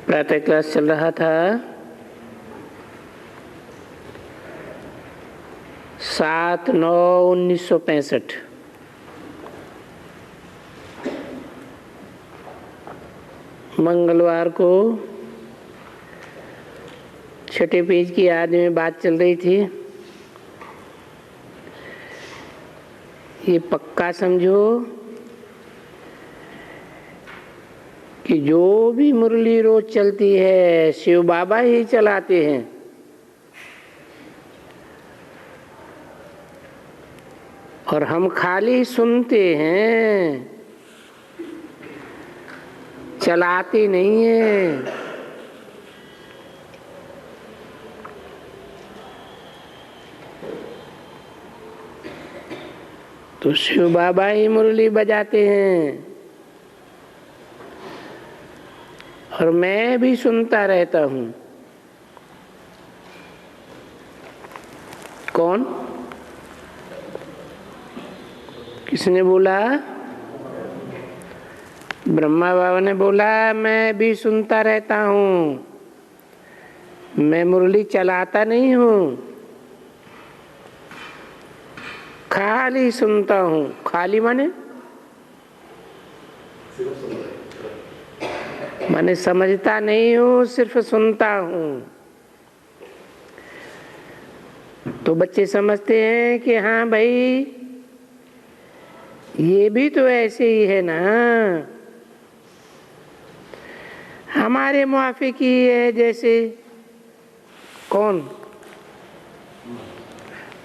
प्रातः क्लास चल रहा था। 7/9/1965 मंगलवार को छठे पेज की याद में बात चल रही थी। ये पक्का समझो कि जो भी मुरली रोज चलती है शिव बाबा ही चलाते हैं। और हम खाली सुनते हैं, चलाते नहीं है। तो शिव बाबा ही मुरली बजाते हैं और मैं भी सुनता रहता हूँ। कौन? किसने बोला? ब्रह्मा बाबा ने बोला मैं भी सुनता रहता हूँ, मैं मुरली चलाता नहीं हूँ, खाली सुनता हूँ। खाली माने समझता नहीं हूँ, सिर्फ सुनता हूँ। तो बच्चे समझते हैं कि हाँ भाई ये भी तो ऐसे ही है ना, हमारे मुआफिक ही है। जैसे कौन?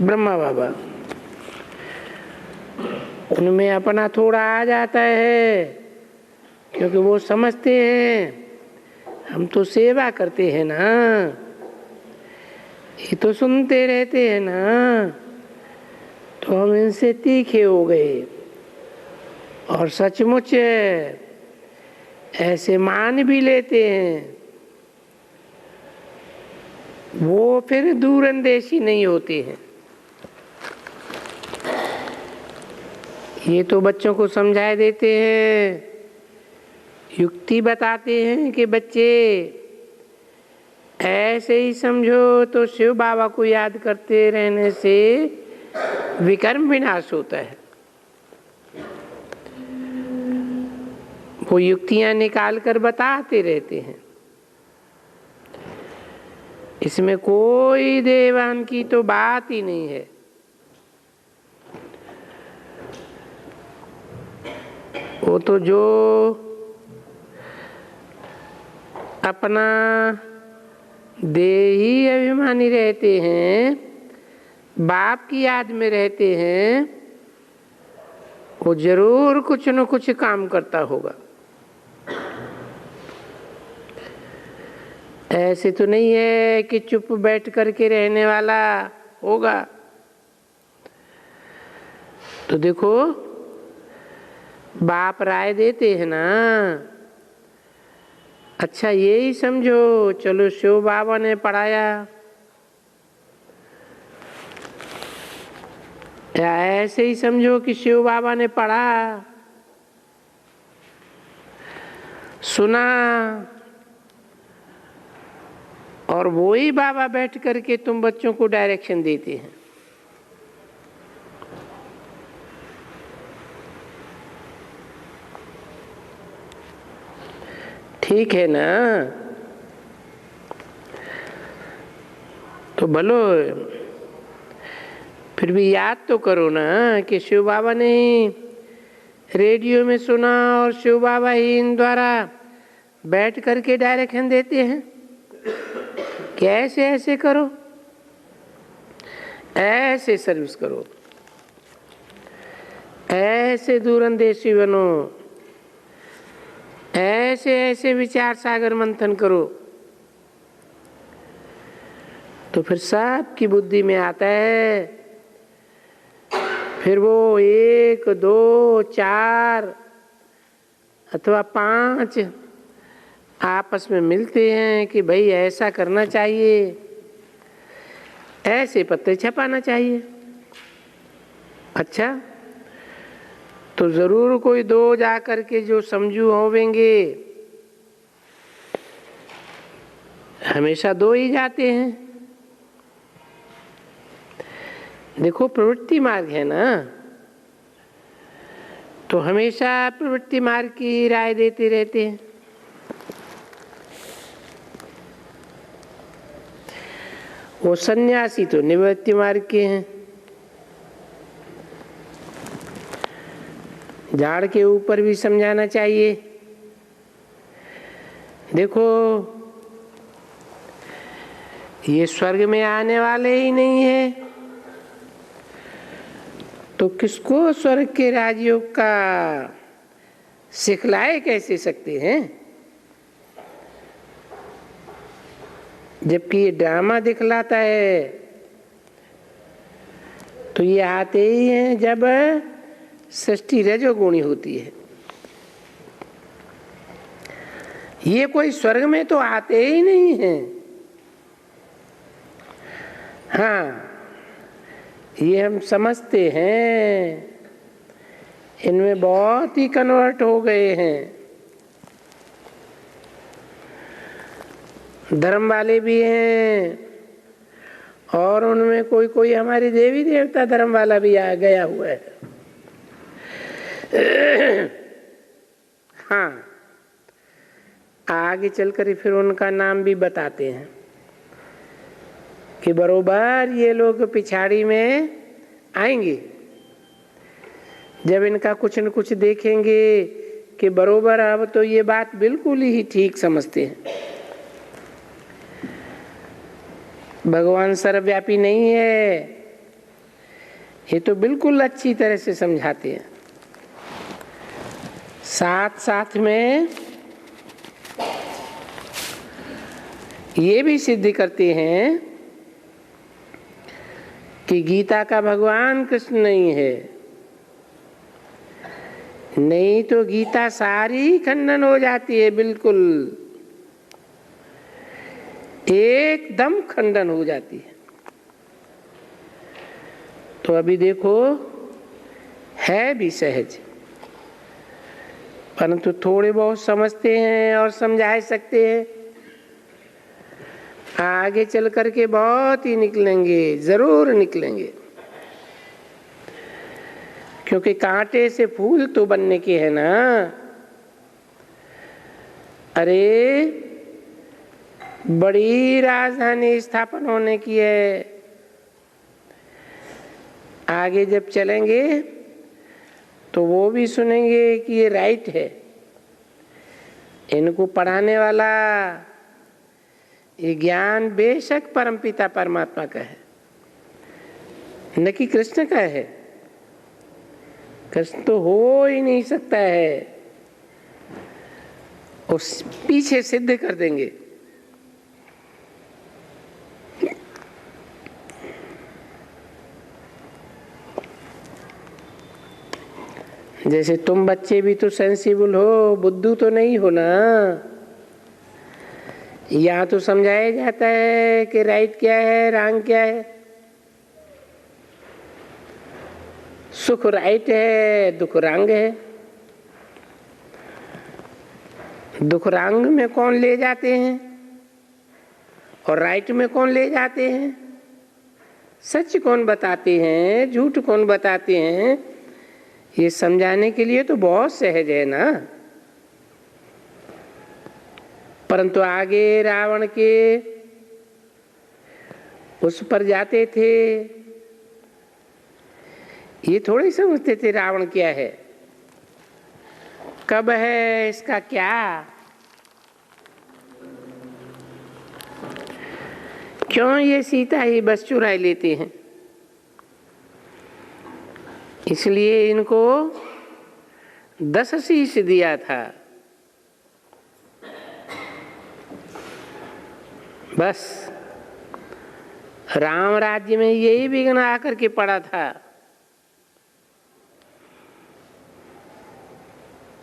ब्रह्मा बाबा। उनमें अपना थोड़ा आ जाता है, क्योंकि वो समझते हैं हम तो सेवा करते हैं ना, ये तो सुनते रहते हैं ना, तो हम इनसे तीखे हो गए और सचमुच ऐसे मान भी लेते हैं। वो फिर दूरंदेशी नहीं होते हैं। ये तो बच्चों को समझा देते हैं, युक्ति बताते हैं कि बच्चे ऐसे ही समझो तो शिव बाबा को याद करते रहने से विकर्म विनाश होता है। वो युक्तियां निकाल कर बताते रहते हैं। इसमें कोई देवान की तो बात ही नहीं है। वो तो जो अपना देही अभिमानी रहते हैं, बाप की याद में रहते हैं, वो जरूर कुछ न कुछ काम करता होगा। ऐसे तो नहीं है कि चुप बैठ करके रहने वाला होगा। तो देखो बाप राय देते हैं ना, अच्छा यही समझो, चलो शिव बाबा ने पढ़ाया, या ऐसे ही समझो कि शिव बाबा ने पढ़ा सुना और वो ही बाबा बैठ करके तुम बच्चों को डायरेक्शन देते हैं। ठीक है ना? तो भलो फिर भी याद तो करो ना कि शिव बाबा ने रेडियो में सुना और शिव बाबा ही इन द्वारा बैठ करके डायरेक्शन देते हैं। कैसे ऐसे करो, ऐसे सर्विस करो, ऐसे दूरंदेशी बनो, ऐसे ऐसे विचार सागर मंथन करो, तो फिर सबकी बुद्धि में आता है। फिर वो 1, 2, 4 अथवा 5 आपस में मिलते हैं कि भाई ऐसा करना चाहिए, ऐसे पत्र छपाना चाहिए। अच्छा, तो जरूर कोई दो जा करके जो समझू होवेंगे, हमेशा दो ही जाते हैं। देखो प्रवृत्ति मार्ग है ना, तो हमेशा प्रवृत्ति मार्ग की राय देते रहते हैं। वो सन्यासी तो निवृत्ति मार्ग के हैं। झाड़ के ऊपर भी समझाना चाहिए। देखो ये स्वर्ग में आने वाले ही नहीं है, तो किसको स्वर्ग के राजयोग का सिखलाए कैसे सकते हैं? जबकि ये ड्रामा दिखलाता है, तो ये आते ही हैं जब सृष्टि रजोगुणी होती है। ये कोई स्वर्ग में तो आते ही नहीं हैं। हाँ, ये हम समझते हैं, इनमें बहुत ही कन्वर्ट हो गए हैं। धर्म वाले भी हैं, और उनमें कोई कोई हमारी देवी देवता धर्म वाला भी आ गया हुआ है। हाँ, आगे चलकर फिर उनका नाम भी बताते हैं कि बरोबर ये लोग पिछाड़ी में आएंगे, जब इनका कुछ न कुछ देखेंगे कि बरोबर अब तो ये बात बिल्कुल ही ठीक समझते हैं, भगवान सर्वव्यापी नहीं है, ये तो बिल्कुल अच्छी तरह से समझाते हैं। साथ साथ में ये भी सिद्ध करते हैं कि गीता का भगवान कृष्ण नहीं है, नहीं तो गीता सारी खंडन हो जाती है, बिल्कुल एकदम खंडन हो जाती है। तो अभी देखो है भी सहज, परंतु थोड़े बहुत समझते हैं और समझा सकते हैं, आगे चल करके बहुत ही निकलेंगे, जरूर निकलेंगे, क्योंकि कांटे से फूल तो बनने के हैं ना। अरे बड़ी राजधानी स्थापन होने की है, आगे जब चलेंगे तो वो भी सुनेंगे कि ये राइट है। इनको पढ़ाने वाला ये ज्ञान बेशक परमपिता परमात्मा का है, न कि कृष्ण का है। कृष्ण तो हो ही नहीं सकता है, उस पीछे सिद्ध कर देंगे। जैसे तुम बच्चे भी तो सेंसिबल हो, बुद्धू तो नहीं हो ना। यहाँ तो समझाया जाता है कि राइट क्या है, रॉन्ग क्या है। सुख राइट है, दुख रंग है। दुख रंग में कौन ले जाते हैं और राइट में कौन ले जाते हैं? सच कौन बताते हैं, झूठ कौन बताते हैं, ये समझाने के लिए तो बहुत सहज है ना। परंतु आगे रावण के उस पर जाते थे, ये थोड़ी समझते थे रावण क्या है, कब है, इसका क्या। क्यों ये सीता ही बस चुरा लेते हैं, इसलिए इनको 10 शीश दिया था। बस राम राज्य में यही विघ्न आकर के पड़ा था।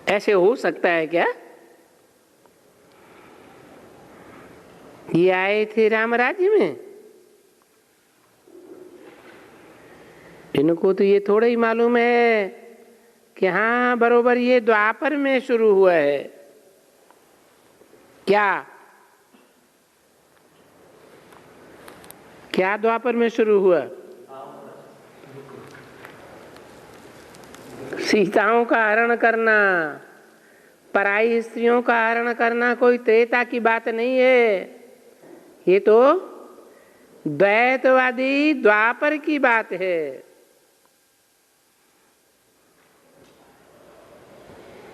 ऐसे हो सकता है क्या? ये आए थे राम राज्य में, इनको तो ये थोड़ा ही मालूम है कि हाँ बरोबर ये द्वापर में शुरू हुआ है। क्या क्या द्वापर में शुरू हुआ? सीताओं का हरण करना, पराई स्त्रियों का हरण करना कोई त्रेता की बात नहीं है, ये तो द्वैतवादी द्वापर की बात है।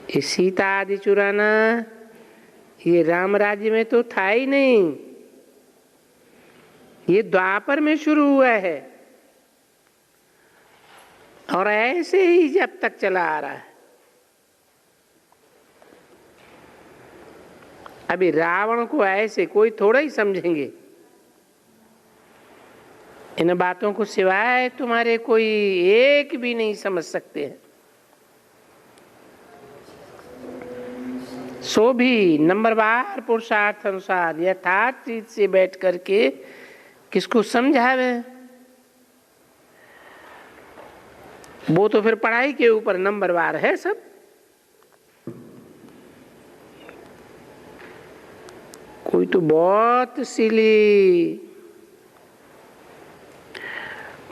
ये सीता आदि चुराना ये राम राज्य में तो था ही नहीं, ये द्वापर में शुरू हुआ है और ऐसे ही जब तक चला आ रहा है। अभी रावण को ऐसे कोई थोड़ा ही समझेंगे, इन बातों को सिवाय तुम्हारे कोई एक भी नहीं समझ सकते हैं। सो भी नंबरवार पुरुषार्थ अनुसार यथार्थ चीज से बैठ करके किसको समझावे? वो तो फिर पढ़ाई के ऊपर नंबरवार है सब। कोई तो बहुत सिली,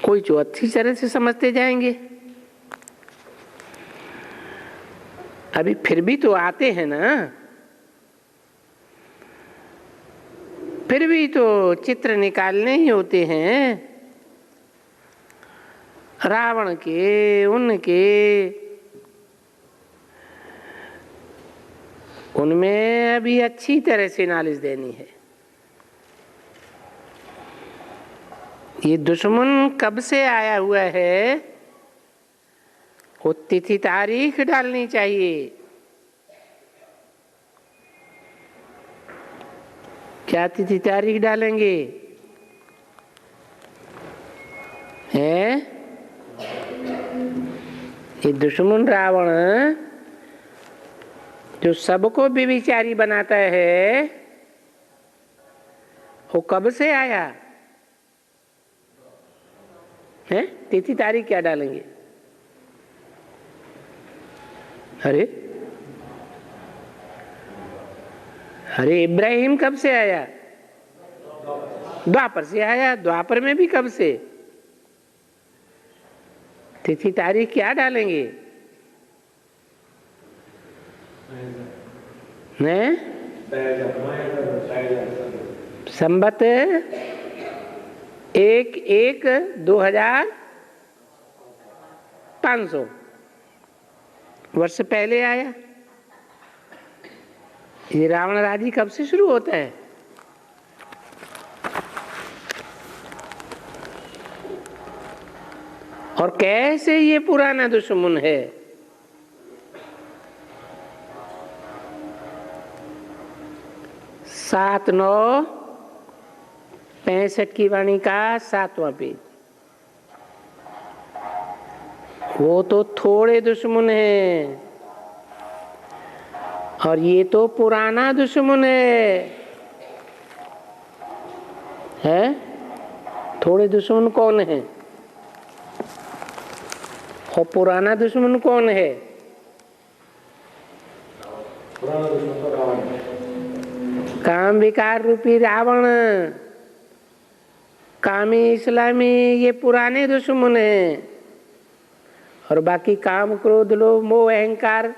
कोई जो अच्छी तरह से समझते जाएंगे। अभी फिर भी तो आते हैं ना, फिर भी तो चित्र निकालने ही होते हैं रावण के, उनके, उनमें अभी अच्छी तरह से नॉलेज देनी है। ये दुश्मन कब से आया हुआ है वो तिथि तारीख डालनी चाहिए। क्या तिथि तारीख डालेंगे? हैं? ये दुश्मन रावण जो सबको व्यभिचारी बनाता है वो कब से आया है? तिथि तारीख क्या डालेंगे? अरे अरे इब्राहिम कब से आया? द्वापर से आया। द्वापर में भी कब से? तिथि तारीख क्या डालेंगे? ने संबत 1/1/2500 वर्ष पहले आया। ये रावण राज्य कब से शुरू होता है? और कैसे ये पुराना दुश्मन है? सात 9/65 की वाणी का 7वां पेज। वो तो थोड़े दुश्मन है और ये तो पुराना दुश्मन है? थोड़े दुश्मन कौन है और पुराना दुश्मन कौन है? पुराना दुश्मन तो रावण है। काम विकार रूपी रावण, कामी इस्लामी ये पुराने दुश्मन हैं और बाकी काम क्रोध लोभ मोह अहंकार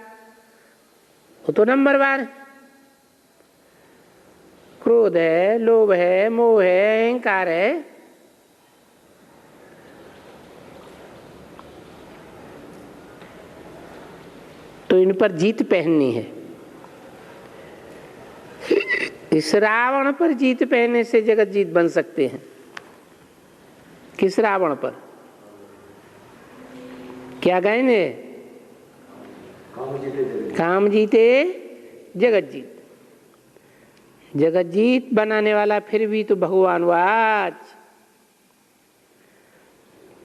वो तो नंबरवार। क्रोध है, लोभ है, मोह है, अहंकार है। तो इन पर जीत पहननी है। इस रावण पर जीत पहनने से जगत जीत बन सकते हैं। किस रावण पर? क्या गायने? काम जीते जगत जीत। जगत जीत बनाने वाला फिर भी तो भगवान वाच।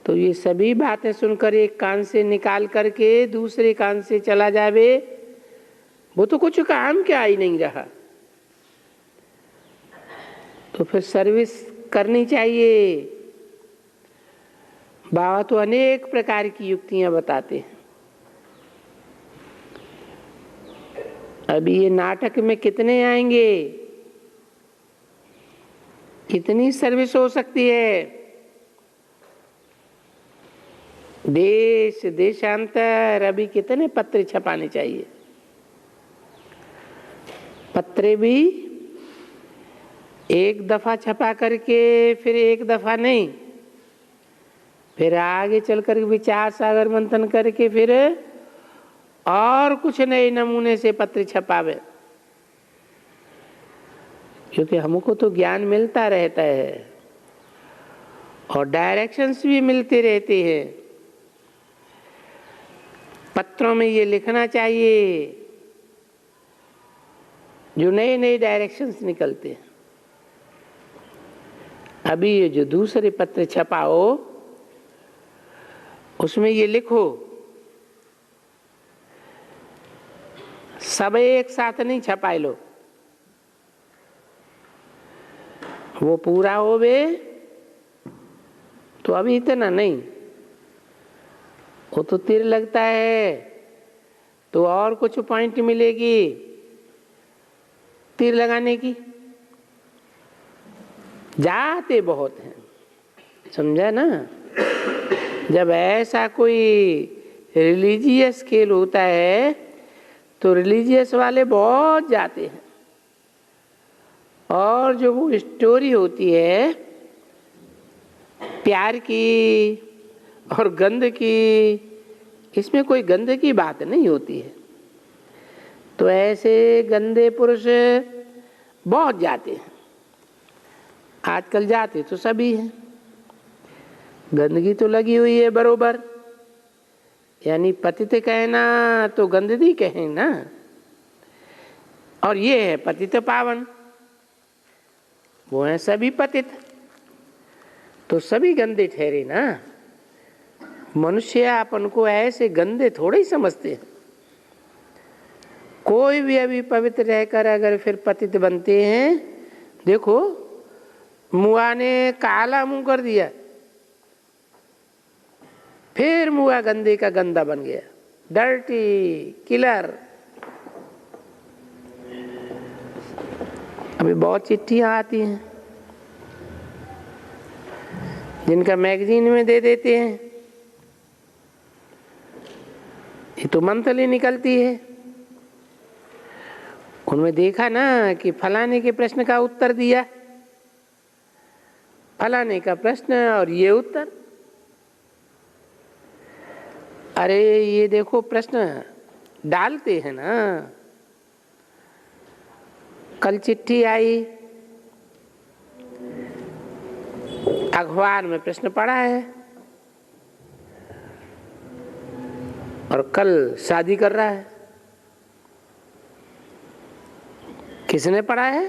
तो ये सभी बातें सुनकर एक कान से निकाल करके दूसरे कान से चला जावे, वो तो कुछ काम क्या ही नहीं रहा। तो फिर सर्विस करनी चाहिए। बाबा तो अनेक प्रकार की युक्तियां बताते हैं। अभी ये नाटक में कितने आएंगे, कितनी सर्विस हो सकती है। देश देशांतर अभी कितने पत्र छपाने चाहिए। पत्रे भी एक दफा छपा करके फिर एक दफा नहीं, फिर आगे चलकर विचार सागर मंथन करके फिर और कुछ नए नमूने से पत्र छपावे, क्योंकि हमको तो ज्ञान मिलता रहता है और डायरेक्शंस भी मिलते रहते हैं। पत्रों में ये लिखना चाहिए जो नए नए डायरेक्शंस निकलते हैं। अभी ये जो दूसरे पत्र छपाओ उसमें ये लिखो, सब एक साथ नहीं छपाए लो, वो पूरा हो बे तो अभी इतना नहीं, वो तो तीर लगता है तो और कुछ पॉइंट मिलेगी तीर लगाने की, जाते बहुत हैं, समझा ना। जब ऐसा कोई रिलीजियस खेल होता है तो रिलीजियस वाले बहुत जाते हैं, और जो वो स्टोरी होती है प्यार की और गंध की, इसमें कोई गंध की बात नहीं होती है। तो ऐसे गंदे पुरुष बहुत जाते हैं, आजकल जाते तो सभी हैं, गंदगी तो लगी हुई है बरोबर। यानी पतित कहना तो गंदगी कहें ना, और ये है पतित पावन, वो है सभी पतित, तो सभी गंदे ठहरे ना। मनुष्य अपन को ऐसे गंदे थोड़े ही समझते हैं। कोई भी अभी पवित्र रहकर अगर फिर पतित बनते हैं, देखो मुआ ने काला मुंह कर दिया, फिर मुआ गंदे का गंदा बन गया, डर्टी किलर। अभी बहुत चिट्ठियां आती हैं जिनका मैगजीन में दे देते हैं, ये तो मंथली निकलती है। उनमें देखा ना कि फलाने के प्रश्न का उत्तर दिया, फलाने का प्रश्न और ये उत्तर। अरे ये देखो प्रश्न डालते हैं ना। कल चिट्ठी आई, अखबार में प्रश्न पढ़ा है, और कल शादी कर रहा है। किसने पढ़ा है?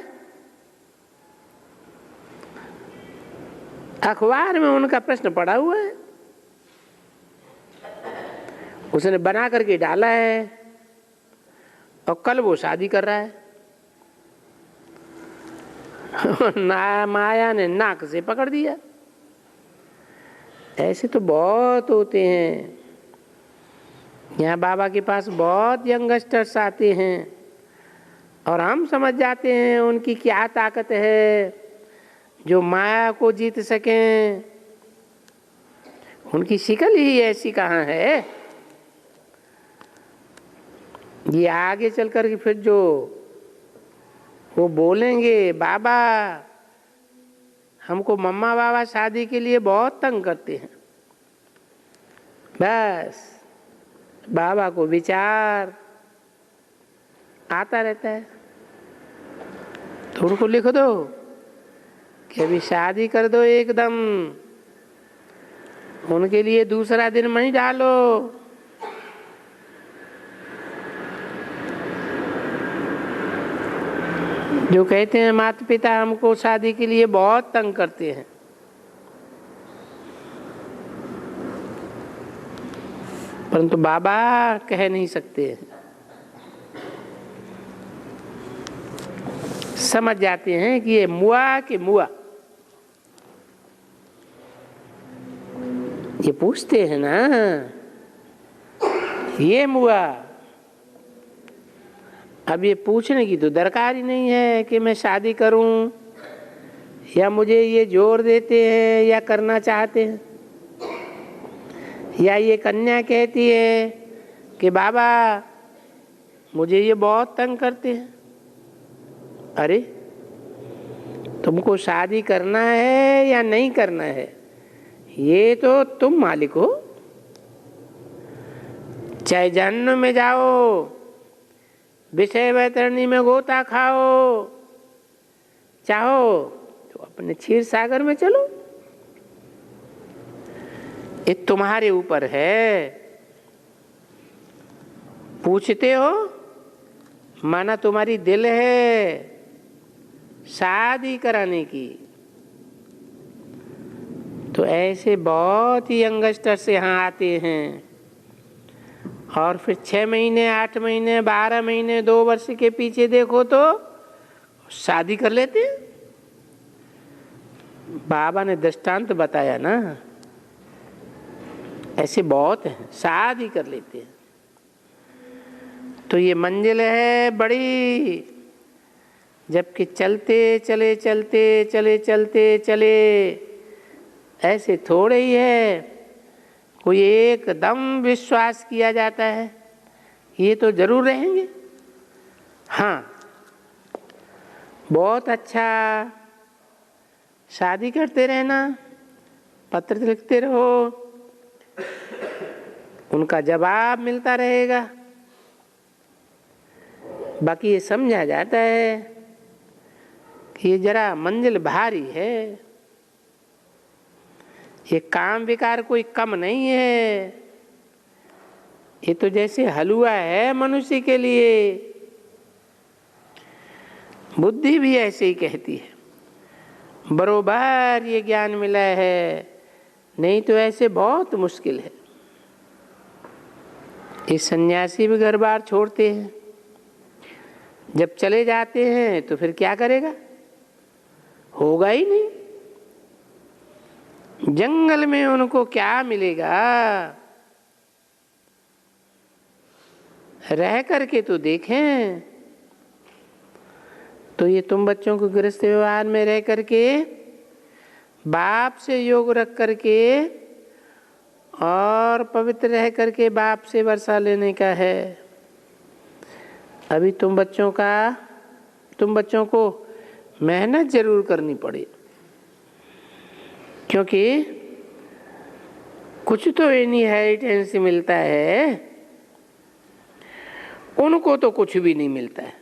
अखबार में उनका प्रश्न पड़ा हुआ है, उसने बना करके डाला है, और कल वो शादी कर रहा है। ना माया ने नाक से पकड़ दिया। ऐसे तो बहुत होते हैं। यहाँ बाबा के पास बहुत यंगस्टर्स आते हैं और हम समझ जाते हैं उनकी क्या ताकत है जो माया को जीत सकें। उनकी शिकल ही ऐसी कहाँ है। ये आगे चल कर के फिर जो वो बोलेंगे, बाबा हमको मम्मा बाबा शादी के लिए बहुत तंग करते हैं, बस बाबा को विचार आता रहता है। तो उनको लिख दो कि अभी शादी कर दो एकदम, उनके लिए दूसरा दिन मत डालो। जो कहते हैं माता पिता हमको शादी के लिए बहुत तंग करते हैं, परंतु बाबा कह नहीं सकते, समझ जाते हैं कि ये मुआ के मुआ, ये पूछते हैं ना, ये मुआ। अब ये पूछने की तो दरकार ही नहीं है कि मैं शादी करूं, या मुझे ये जोर देते हैं या करना चाहते हैं, या ये कन्या कहती है कि बाबा मुझे ये बहुत तंग करते हैं। अरे तुमको शादी करना है या नहीं करना है, ये तो तुम मालिक हो। चाहे जहन्नुम में जाओ, विषय वैतरणी में गोता खाओ, चाहो तो अपने क्षीर सागर में चलो, ये तुम्हारे ऊपर है। पूछते हो माना तुम्हारी दिल है शादी कराने की। तो ऐसे बहुत ही यंगस्टर से यहाँ आते हैं और फिर 6 महीने 8 महीने 12 महीने 2 वर्ष के पीछे देखो तो शादी कर लेते हैं। बाबा ने दृष्टांत बताया ना, ऐसे बहुत हैं शादी कर लेते हैं। तो ये मंजिल है बड़ी, जबकि चलते चले चलते चले चलते चले ऐसे थोड़े ही है कोई एकदम विश्वास किया जाता है ये तो जरूर रहेंगे। हाँ बहुत अच्छा, शादी करते रहना, पत्र लिखते रहो, उनका जवाब मिलता रहेगा। बाकी ये समझा जाता है कि ये जरा मंजिल भारी है, ये काम विकार कोई कम नहीं है, ये तो जैसे हलवा है मनुष्य के लिए। बुद्धि भी ऐसे ही कहती है, बरोबर ये ज्ञान मिला है, नहीं तो ऐसे बहुत मुश्किल है। ये सन्यासी भी घर बार छोड़ते हैं, जब चले जाते हैं तो फिर क्या करेगा, होगा ही नहीं। जंगल में उनको क्या मिलेगा, रह करके तो देखें। तो ये तुम बच्चों को गृहस्थ व्यवहार में रह करके बाप से योग रख करके और पवित्र रह करके बाप से वर्षा लेने का है। अभी तुम बच्चों को मेहनत जरूर करनी पड़े, क्योंकि कुछ तो इनहेरिटेंस मिलता है, उनको तो कुछ भी नहीं मिलता है।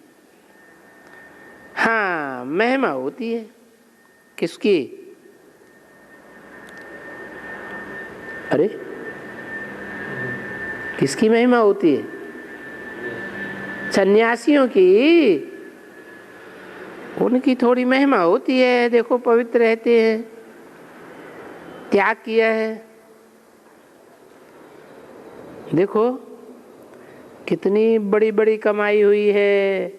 हाँ महिमा होती है किसकी, अरे किसकी महिमा होती है, सन्यासियों की। उनकी थोड़ी महिमा होती है, देखो पवित्र रहते हैं, त्याग किया है, देखो कितनी बड़ी बड़ी कमाई हुई है,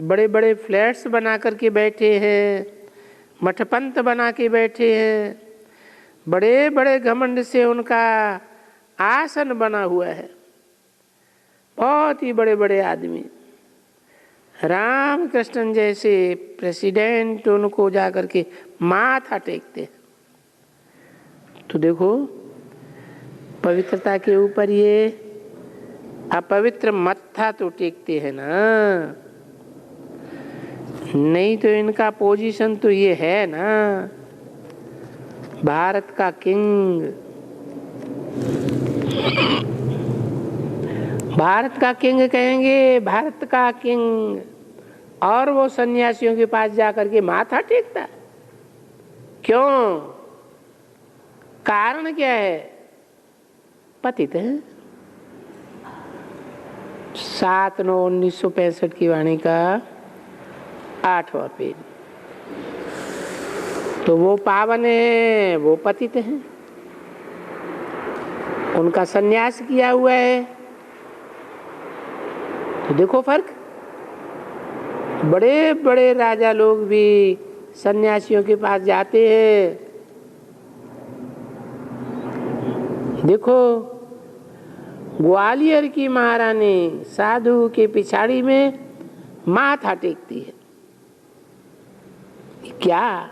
बड़े बड़े फ्लैट्स बना करके बैठे हैं, मठपंथ बना के बैठे हैं, बड़े बड़े घमंड से उनका आसन बना हुआ है, बहुत ही बड़े बड़े आदमी। रामकृष्ण जैसे प्रेसिडेंट उनको जा करके माथा टेकते। तो देखो पवित्रता के ऊपर ये अपवित्र मत्था तो टेकते हैं ना, नहीं तो इनका पोजीशन तो ये है ना, भारत का किंग, भारत का किंग कहेंगे, भारत का किंग। और वो सन्यासियों के पास जाकर के माथा टेकता, क्यों, कारण क्या है, पतित है। 7/9/1965 की वाणी का 8वां पेज। तो वो पावन है, वो पतित हैं, उनका सन्यास किया हुआ है। तो देखो फर्क, बड़े बड़े राजा लोग भी सन्यासियों के पास जाते हैं, देखो ग्वालियर की महारानी साधु के पिछाड़ी में माथा टेकती है। क्या?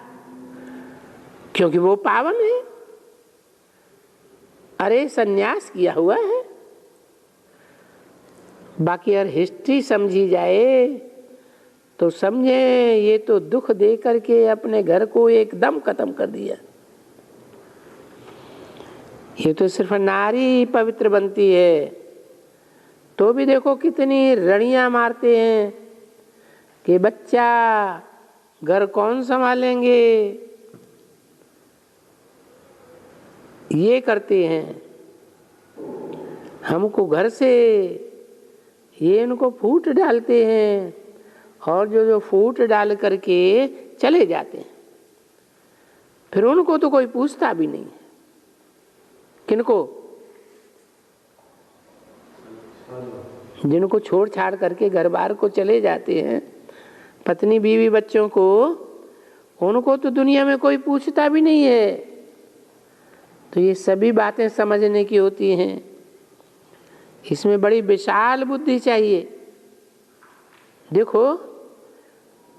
क्योंकि वो पावन है, अरे सन्यास किया हुआ है। बाकी अगर हिस्ट्री समझी जाए तो समझे ये तो दुख दे करके अपने घर को एकदम खत्म कर दिया। ये तो सिर्फ नारी पवित्र बनती है तो भी देखो कितनी रड़ियां मारते हैं कि बच्चा घर कौन संभालेंगे, ये करते हैं। हमको घर से ये इनको फूट डालते हैं और जो फूट डाल करके चले जाते हैं। फिर उनको तो कोई पूछता भी नहीं है। किनको? जिनको छोड़ छाड़ करके घर बार को चले जाते हैं, पत्नी बीवी बच्चों को, उनको तो दुनिया में कोई पूछता भी नहीं है। तो ये सभी बातें समझने की होती हैं। इसमें बड़ी विशाल बुद्धि चाहिए। देखो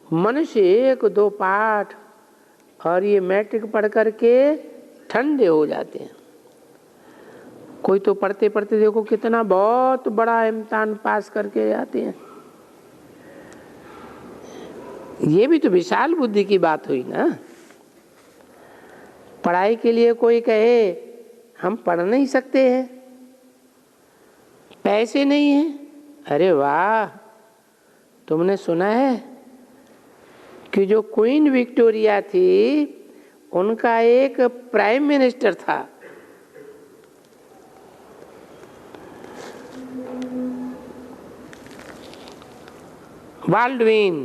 मनुष्य 1-2 पाठ और ये मैट्रिक पढ़ करके ठंडे हो जाते हैं। कोई तो पढ़ते पढ़ते देखो कितना बहुत बड़ा इम्तिहान पास करके आते हैं। ये भी तो विशाल बुद्धि की बात हुई ना। पढ़ाई के लिए कोई कहे हम पढ़ नहीं सकते हैं, पैसे नहीं हैं। अरे वाह, तुमने सुना है कि जो क्वीन विक्टोरिया थी उनका एक प्राइम मिनिस्टर था, बाल्डविन।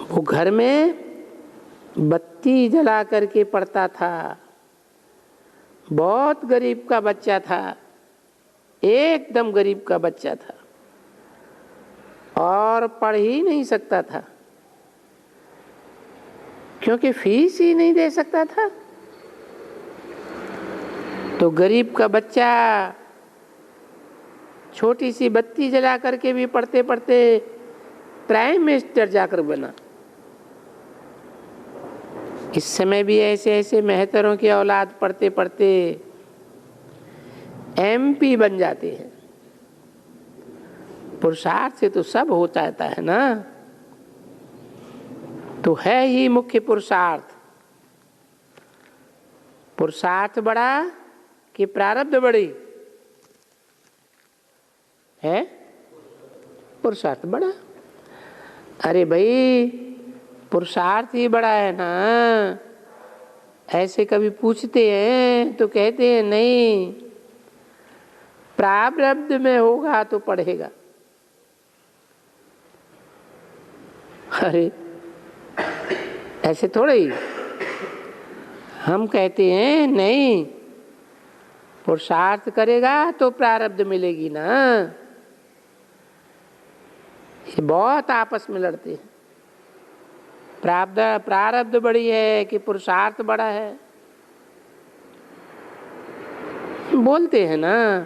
वो घर में बत्ती जला करके पढ़ता था। बहुत गरीब का बच्चा था, एकदम गरीब का बच्चा था और पढ़ ही नहीं सकता था क्योंकि फीस ही नहीं दे सकता था। तो गरीब का बच्चा छोटी सी बत्ती जला करके भी पढ़ते पढ़ते प्राइम मिनिस्टर जाकर बना। इस समय भी ऐसे ऐसे मेहतरों की औलाद पढ़ते पढ़ते MP बन जाते हैं। पुरुषार्थ से तो सब हो जाता है ना। तो है ही मुख्य पुरुषार्थ। पुरुषार्थ बड़ा कि प्रारब्ध बड़ी है? पुरुषार्थ बड़ा। अरे भाई पुरुषार्थ ही बड़ा है ना। ऐसे कभी पूछते हैं तो कहते हैं नहीं, प्रारब्ध में होगा तो पढ़ेगा। अरे ऐसे थोड़े ही हम कहते हैं नहीं, पुरुषार्थ करेगा तो प्रारब्ध मिलेगी ना। ये बहुत आपस में लड़ते हैं। प्रारब्ध बड़ी है कि पुरुषार्थ बड़ा है, बोलते हैं ना।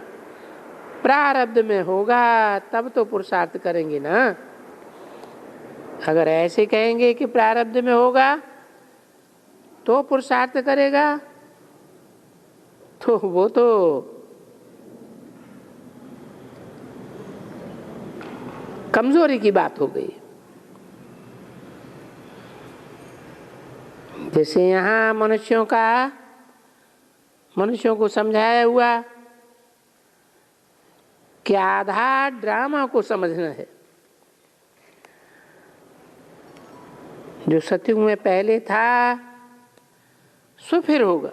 प्रारब्ध में होगा तब तो पुरुषार्थ करेंगे ना। अगर ऐसे कहेंगे कि प्रारब्ध में होगा तो पुरुषार्थ करेगा तो वो तो कमजोरी की बात हो गई। जैसे यहाँ मनुष्यों को समझाया हुआ कि आधार ड्रामा को समझना है। जो सतयुग में पहले था सो फिर होगा।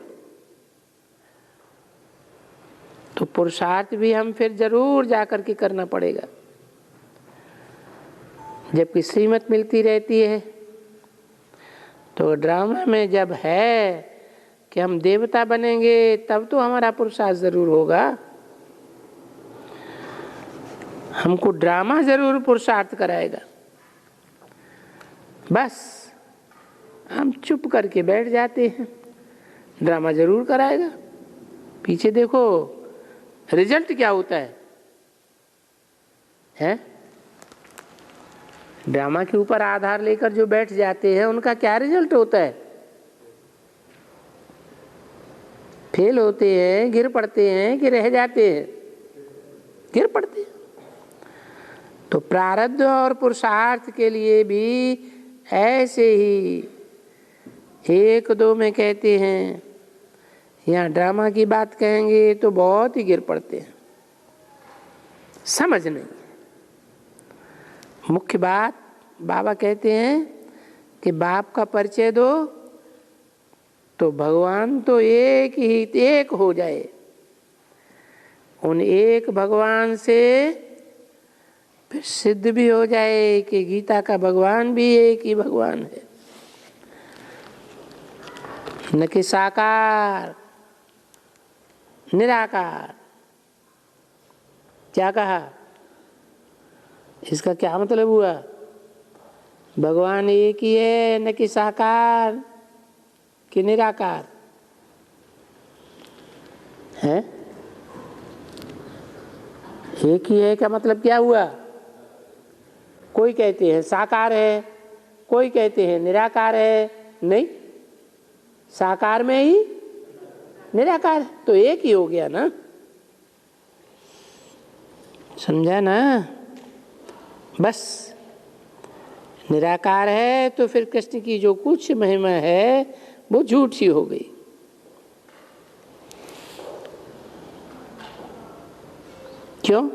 तो पुरुषार्थ भी हम फिर जरूर जाकर के करना पड़ेगा। जबकि श्रीमत मिलती रहती है तो ड्रामा में जब है कि हम देवता बनेंगे तब तो हमारा पुरुषार्थ जरूर होगा। हमको ड्रामा जरूर पुरुषार्थ कराएगा। बस हम चुप करके बैठ जाते हैं, ड्रामा जरूर कराएगा। पीछे देखो रिजल्ट क्या होता है? ड्रामा के ऊपर आधार लेकर जो बैठ जाते हैं उनका क्या रिजल्ट होता है? फेल होते हैं, गिर पड़ते हैं कि रह जाते हैं? गिर पड़ते हैं। तो प्रारब्ध और पुरुषार्थ के लिए भी ऐसे ही 1-2 में कहते हैं। यहाँ ड्रामा की बात कहेंगे तो बहुत ही गिर पड़ते हैं, समझ नहीं। मुख्य बात बाबा कहते हैं कि बाप का परिचय दो तो भगवान तो एक हो जाए। उन एक भगवान से फिर सिद्ध भी हो जाए कि गीता का भगवान भी एक ही भगवान है, न कि साकार निराकार। क्या कहा? इसका क्या मतलब हुआ? भगवान एक ही है, न कि साकार कि निराकार है। एक ही है का मतलब क्या हुआ? कोई कहते हैं साकार है, कोई कहते हैं निराकार है। नहीं, साकार में ही निराकार है तो एक ही हो गया ना। समझा ना? बस निराकार है तो फिर कृष्ण की जो कुछ महिमा है वो झूठी हो गई। क्यों?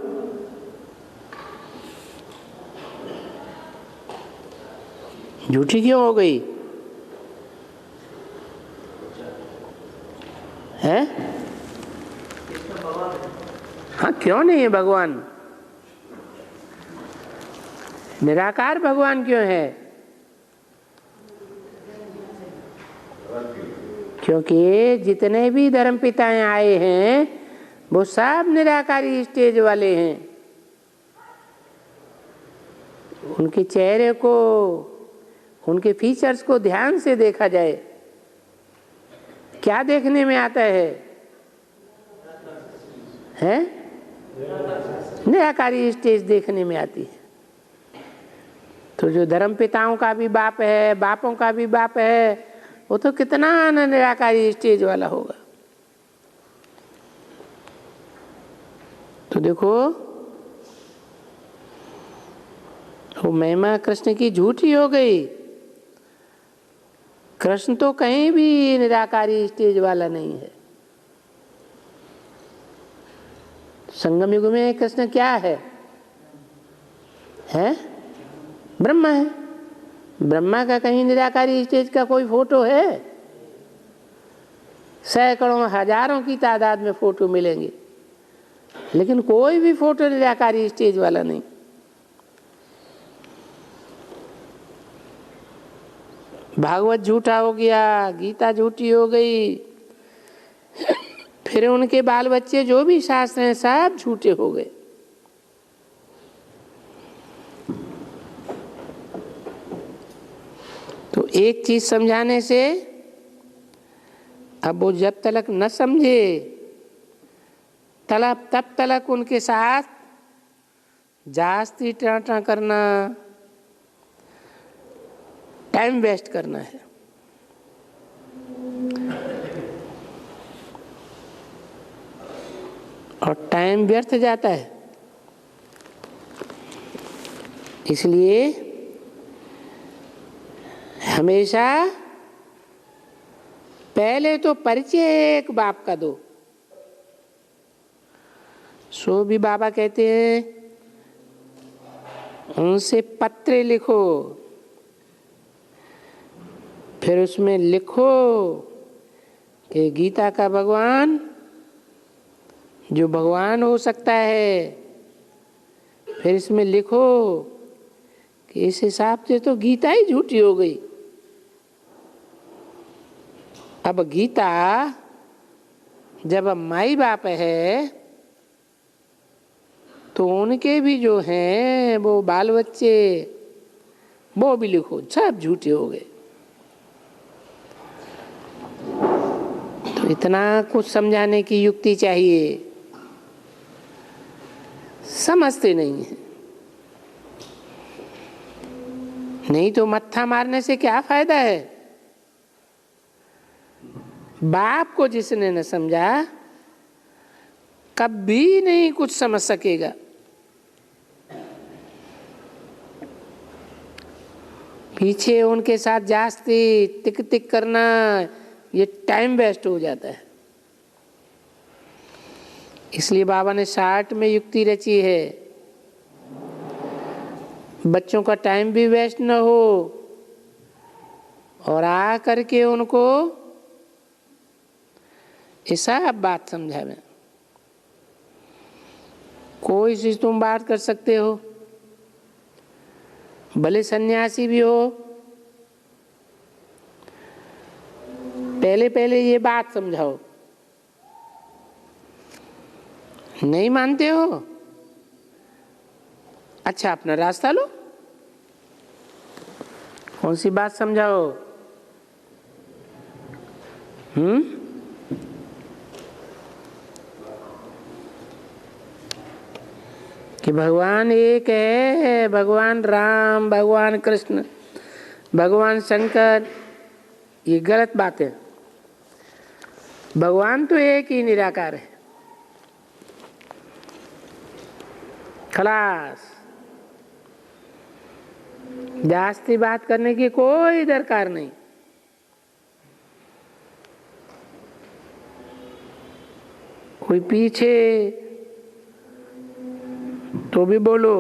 झूठी क्यों हो गई है? हाँ, क्यों नहीं है भगवान? निराकार भगवान क्यों है? क्योंकि जितने भी धर्म पिताएं आए हैं वो सब निराकारी स्टेज वाले हैं। उनके चेहरे को, उनके फीचर्स को ध्यान से देखा जाए, क्या देखने में आता है? निराकारी स्टेज देखने में आती है। तो जो धर्म पिताओं का भी बाप है, बापों का भी बाप है, वो तो कितना निराकारी स्टेज वाला होगा। तो देखो वो महिमा कृष्ण की झूठी हो गई। कृष्ण तो कहीं भी निराकारी स्टेज वाला नहीं है। संगम युग में कृष्ण क्या है? ब्रह्मा है। ब्रह्मा का कहीं निराकारी स्टेज का कोई फोटो है? सैकड़ों हजारों की तादाद में फोटो मिलेंगे, लेकिन कोई भी फोटो निराकारी स्टेज वाला नहीं। भागवत झूठा हो गया, गीता झूठी हो गई, फिर उनके बाल बच्चे जो भी शास्त्र हैं सब झूठे हो गए। तो एक चीज समझाने से अब वो जब तक न समझे तब तक उनके साथ जास्ती टाटा करना, टाइम वेस्ट करना है। और टाइम व्यर्थ जाता है। इसलिए हमेशा पहले तो परिचय एक बाप का दो। सो भी बाबा कहते हैं उनसे पत्र लिखो, फिर उसमें लिखो कि गीता का भगवान जो भगवान हो सकता है, फिर इसमें लिखो कि इस हिसाब से तो गीता ही झूठी हो गई। अब गीता जब माई बाप है तो उनके भी जो हैं वो बाल बच्चे वो भी लिखो, सब झूठे हो गए। तो इतना कुछ समझाने की युक्ति चाहिए, समझते नहीं है। नहीं तो मत्था मारने से क्या फायदा है। बाप को जिसने न समझा कभी नहीं कुछ समझ सकेगा। पीछे उनके साथ जास्ती टिक टिक करना, ये टाइम वेस्ट हो जाता है। इसलिए बाबा ने 60 में युक्ति रची है, बच्चों का टाइम भी वेस्ट न हो और आ करके उनको ऐसा बात समझावे। कोई चीज तुम बात कर सकते हो, भले सन्यासी भी हो, पहले पहले ये बात समझाओ। नहीं मानते हो, अच्छा अपना रास्ता लो। कौन सी बात समझाओ? कि भगवान एक है, भगवान राम, भगवान कृष्ण, भगवान शंकर, ये गलत बात है। भगवान तो एक ही निराकार है, खलास। जास्ती बात करने की कोई दरकार नहीं। कोई पीछे तो भी बोलो,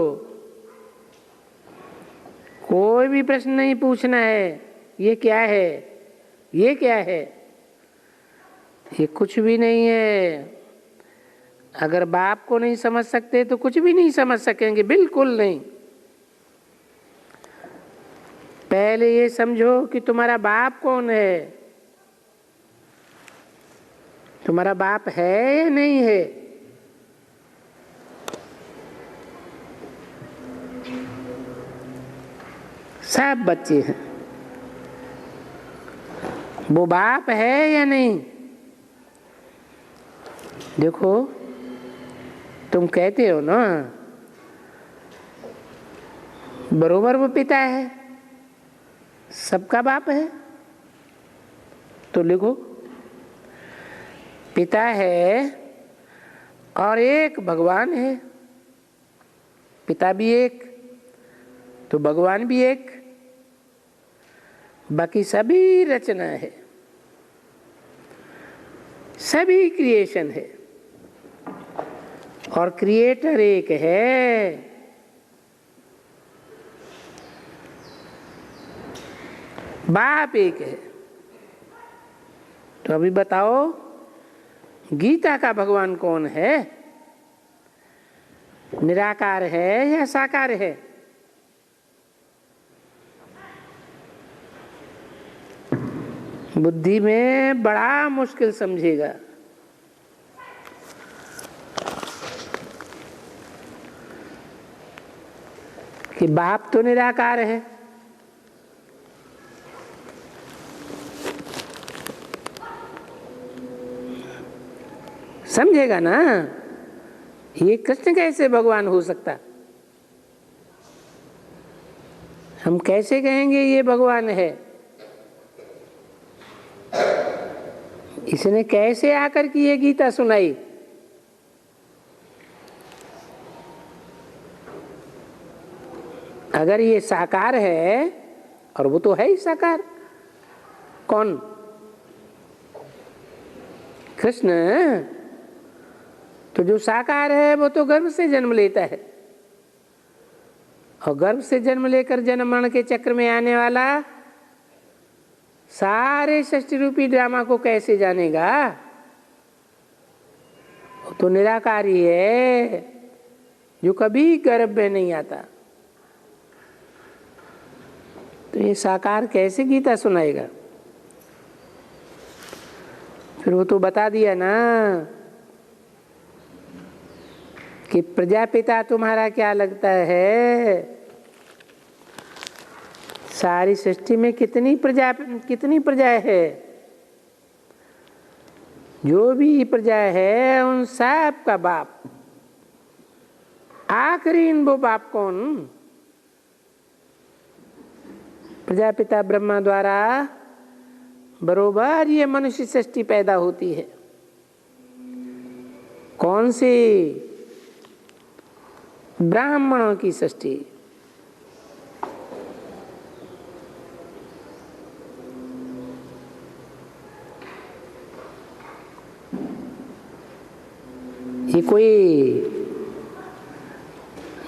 कोई भी प्रश्न नहीं पूछना है। ये क्या है, ये क्या है, ये कुछ भी नहीं है। अगर बाप को नहीं समझ सकते तो कुछ भी नहीं समझ सकेंगे, बिल्कुल नहीं। पहले ये समझो कि तुम्हारा बाप कौन है। तुम्हारा बाप है या नहीं है? सब बच्चे हैं, वो बाप है या नहीं? देखो, तुम कहते हो ना बरोबर वो पिता है, सबका बाप है, तो लिखो पिता है और एक भगवान है। पिता भी एक तो भगवान भी एक, बाकी सभी रचना है, सभी क्रिएशन है और क्रिएटर एक है। बाप एक है। तो अभी बताओ गीता का भगवान कौन है? निराकार है या साकार है? बुद्धि में बड़ा मुश्किल समझेगा। कि बाप तो निराकार है, समझेगा ना। ये कृष्ण कैसे भगवान हो सकता? हम कैसे कहेंगे ये भगवान है? इसने कैसे आकर की ये गीता सुनाई? अगर ये साकार है, और वो तो है ही साकार, कौन? कृष्ण। तो जो साकार है वो तो गर्भ से जन्म लेता है, और गर्भ से जन्म लेकर जन्म मरण के चक्र में आने वाला सारे सृष्टि रूपी ड्रामा को कैसे जानेगा? वो तो निराकारी है, जो कभी गर्भ में नहीं आता। तो ये साकार कैसे गीता सुनाएगा? फिर वो तो बता दिया ना कि प्रजापिता तुम्हारा क्या लगता है? सारी सृष्टि में कितनी प्रजा है? जो भी प्रजा है उन सब का बाप। आखिरी वो बाप कौन? प्रजापिता ब्रह्मा द्वारा बरोबर ये मनुष्य सृष्टि पैदा होती है। कौन सी? ब्राह्मणों की सृष्टि। ये कोई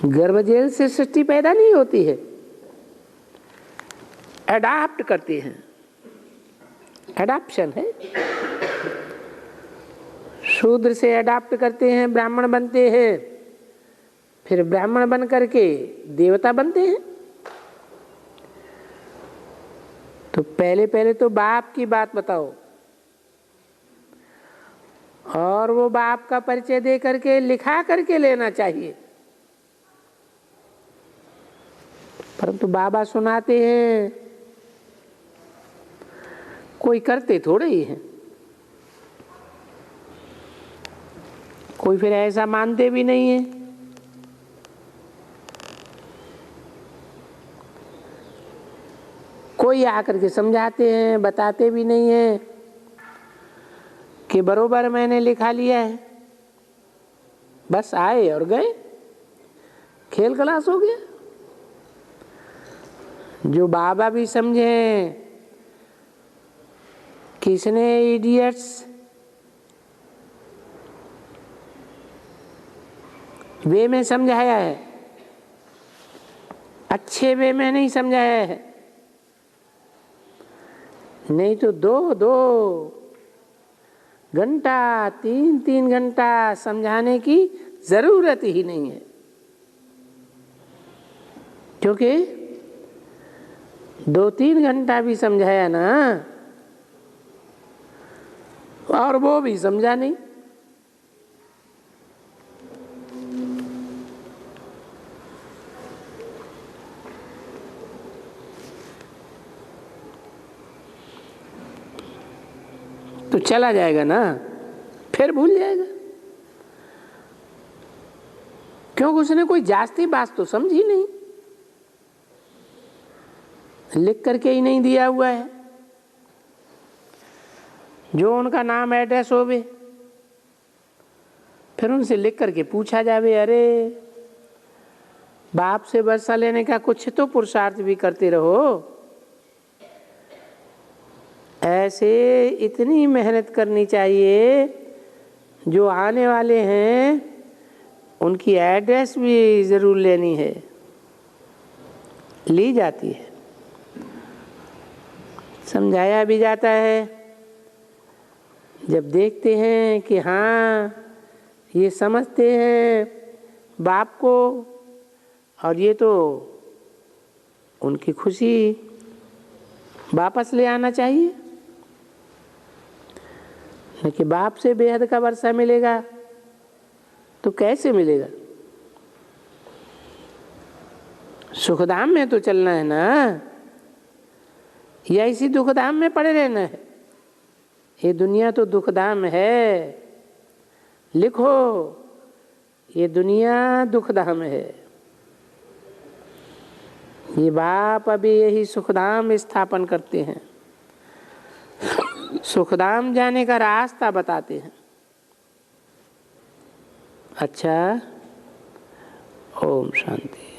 गर्भजेल से सृष्टि पैदा नहीं होती है, अडॉप्ट करती हैं, एडॉप्शन है। शूद्र से अडॉप्ट करते हैं, ब्राह्मण बनते हैं, फिर ब्राह्मण बन करके देवता बनते हैं। तो पहले तो बाप की बात बताओ, और वो बाप का परिचय दे करके लिखा करके लेना चाहिए। परंतु बाबा सुनाते हैं, कोई करते थोड़े ही हैं। कोई फिर ऐसा मानते भी नहीं है। कोई आकर के समझाते हैं, बताते भी नहीं है कि बरोबर मैंने लिखा लिया है। बस आए और गए, खेल खलास हो गया। जो बाबा भी समझे किसने इडियट्स वे में समझाया है, अच्छे वे में नहीं समझाया है। नहीं तो दो घंटा 3 घंटा समझाने की जरूरत ही नहीं है, क्योंकि 2-3 घंटा भी समझाया ना और वो भी समझा नहीं। तो चला जाएगा ना, फिर भूल जाएगा, क्योंकि उसने कोई जास्ती बात तो समझी नहीं, लिख करके ही नहीं दिया हुआ है। जो उनका नाम एड्रेस होवे, फिर उनसे लिख करके पूछा जावे, अरे बाप से वर्षा लेने का कुछ तो पुरुषार्थ भी करते रहो। ऐसे इतनी मेहनत करनी चाहिए, जो आने वाले हैं उनकी एड्रेस भी जरूर लेनी है, ली जाती है, समझाया भी जाता है। जब देखते हैं कि हाँ ये समझते हैं बाप को, और ये तो उनकी खुशी वापस ले आना चाहिए। कि बाप से बेहद का वर्षा मिलेगा तो कैसे मिलेगा? सुखधाम में तो चलना है ना, या इसी दुखधाम में पड़े रहना है? ये दुनिया तो दुखधाम है, लिखो, ये दुनिया दुखधाम है। ये बाप अभी यही सुखधाम स्थापन करते हैं, सुखधाम जाने का रास्ता बताते हैं। अच्छा, ओम शांति।